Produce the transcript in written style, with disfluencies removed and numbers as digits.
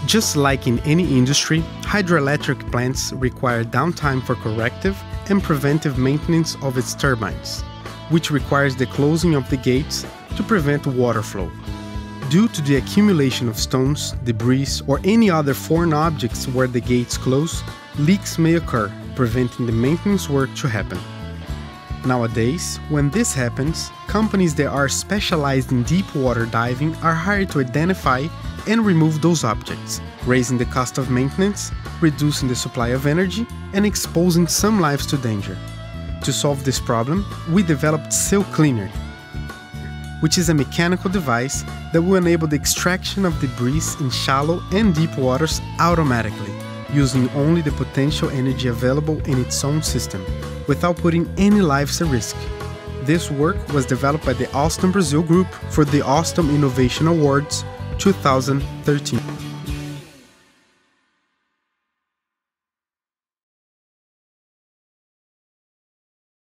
Just like in any industry, hydroelectric plants require downtime for corrective and preventive maintenance of its turbines, which requires the closing of the gates to prevent water flow. Due to the accumulation of stones, debris, or any other foreign objects where the gates close, leaks may occur, preventing the maintenance work to happen. Nowadays, when this happens, companies that are specialized in deep water diving are hired to identify and remove those objects, raising the cost of maintenance, reducing the supply of energy, and exposing some lives to danger. To solve this problem, we developed Seal Cleaner, which is a mechanical device that will enable the extraction of debris in shallow and deep waters automatically, using only the potential energy available in its own system, without putting any lives at risk. This work was developed by the Alstom Brazil Group for the Alstom Innovation Awards 2013.